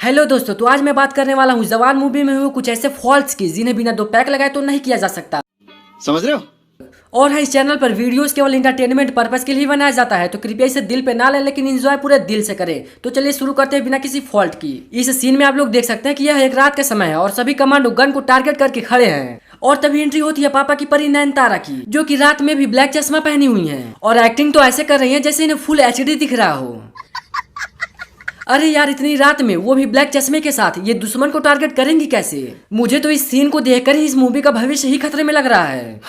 Hello दोस्तों, तो आज मैं बात करने वाला हूँ जवान मूवी में हुए कुछ ऐसे फॉल्ट्स की जिन्हें बिना 2 पैक लगाए तो नहीं किया जा सकता। समझ रहे हो? और है इस चैनल पर वीडियोस केवल इंटरटेनमेंट पर्पस के लिए बनाया जाता है, तो कृपया इसे दिल पे ना लें, लेकिन एंजॉय पूरे दिल से करें। तो चलिए शुरू करते हैं बिना किसी फॉल्ट की। इस सीन में आप लोग देख सकते हैं कि यह एक रात का समय है और सभी कमांडो गन को टारगेट करके खड़े हैं। और तभी एंट्री होती है पापा की परी नयनतारा की, जो कि रात में भी ब्लैक चश्मा पहनी हुई है और एक्टिंग तो ऐसे कर रही है जैसे इन्हें फुल HD दिख रहा हो। अरे यार, इतनी रात में वो भी ब्लैक चश्मे के साथ ये दुश्मन को टारगेट करेंगी कैसे? मुझे तो इस सीन को देखकर ही इस मूवी का भविष्य ही खतरे में लग रहा है।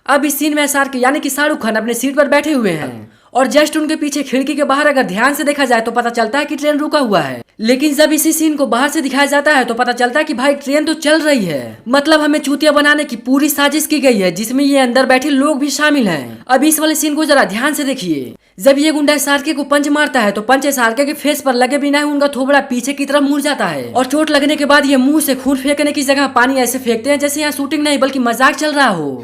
अब इस सीन में SRK यानी कि शाहरुख खान अपने सीट पर बैठे हुए हैं और जस्ट उनके पीछे खिड़की के बाहर अगर ध्यान से देखा जाए तो पता चलता है कि ट्रेन रुका हुआ है। लेकिन जब इसी सीन को बाहर से दिखाया जाता है तो पता चलता है कि भाई ट्रेन तो चल रही है। मतलब हमें चूतिया बनाने की पूरी साजिश की गई है, जिसमें ये अंदर बैठे लोग भी शामिल हैं। अब इस वाले सीन को जरा ध्यान से देखिए। जब ये गुंडा SRK को पंच मारता है तो पंच SRK के फेस पर लगे बिना ही उनका थोबड़ा पीछे की तरफ मुड़ जाता है और चोट लगने के बाद ये मुंह से खून फेंकने की जगह पानी ऐसे फेंकते हैं जैसे यहाँ शूटिंग नहीं बल्कि मजाक चल रहा हो।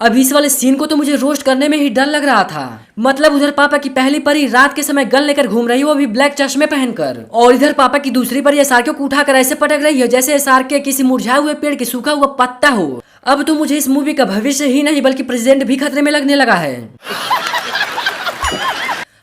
अब इस वाले सीन को तो मुझे रोस्ट करने में ही डर लग रहा था। मतलब उधर पापा की पहली परी रात के समय गन लेकर घूम रही है, वो भी ब्लैक चश्मे पहनकर, और इधर पापा की दूसरी परी SRK को उठाकर ऐसे पटक रही है जैसे SRK किसी मुरझाए हुए पेड़ की सूखा हुआ पत्ता हो। अब तो मुझे इस मूवी का भविष्य ही नहीं बल्कि प्रेजेंट भी खतरे में लगने लगा है।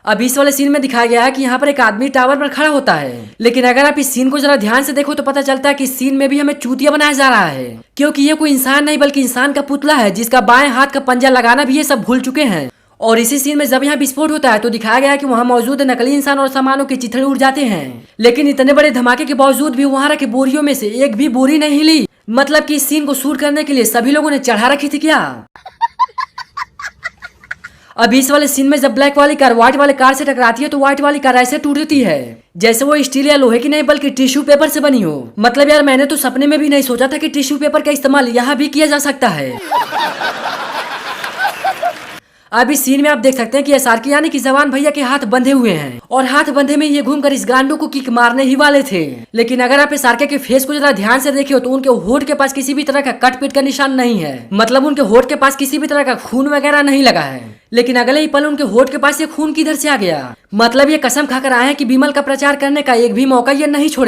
अब इस वाले सीन में दिखाया गया है कि यहाँ पर एक आदमी टावर पर खड़ा होता है, लेकिन अगर आप इस सीन को जरा ध्यान से देखो तो पता चलता है कि इस सीन में भी हमें चूतिया बनाया जा रहा है, क्योंकि ये कोई इंसान नहीं बल्कि इंसान का पुतला है जिसका बाएं हाथ का पंजा लगाना भी ये सब भूल चुके हैं। और इसी सीन में जब यहाँ विस्फोट होता है तो दिखाया गया है कि वहाँ मौजूद नकली इंसान और सामानों के चिथड़े उड़ जाते हैं, लेकिन इतने बड़े धमाके के बावजूद भी वहाँ रखे बोरियों में से एक भी बोरी नहीं हिली। मतलब कि इस सीन को शूट करने के लिए सभी लोगों ने चढ़ा रखी थी क्या? अब इस वाले सीन में जब ब्लैक वाली कार व्हाइट वाले कार से टकराती है तो व्हाइट वाली कार ऐसे टूटती है जैसे वो स्टील या लोहे की नहीं बल्कि टिश्यू पेपर से बनी हो। मतलब यार, मैंने तो सपने में भी नहीं सोचा था कि टिश्यू पेपर का इस्तेमाल यहाँ भी किया जा सकता है। अब इस सीन में आप देख सकते हैं कि SRK यानी कि जवान भैया के हाथ बंधे हुए हैं और हाथ बंधे में ये घूमकर इस गांडू को किक मारने ही वाले थे। लेकिन अगर आप SRK के फेस को जरा ध्यान से देखिए तो उनके होठ के पास किसी भी तरह का कट पीट का निशान नहीं है। मतलब उनके होठ के पास किसी भी तरह का खून वगैरह नहीं लगा है, लेकिन अगले ही पल उनके होठ के पास ये खून किधर से आ गया? मतलब ये कसम खाकर आए हैं कि विमल का प्रचार करने का एक भी मौका ये नहीं छोड़ेंगे।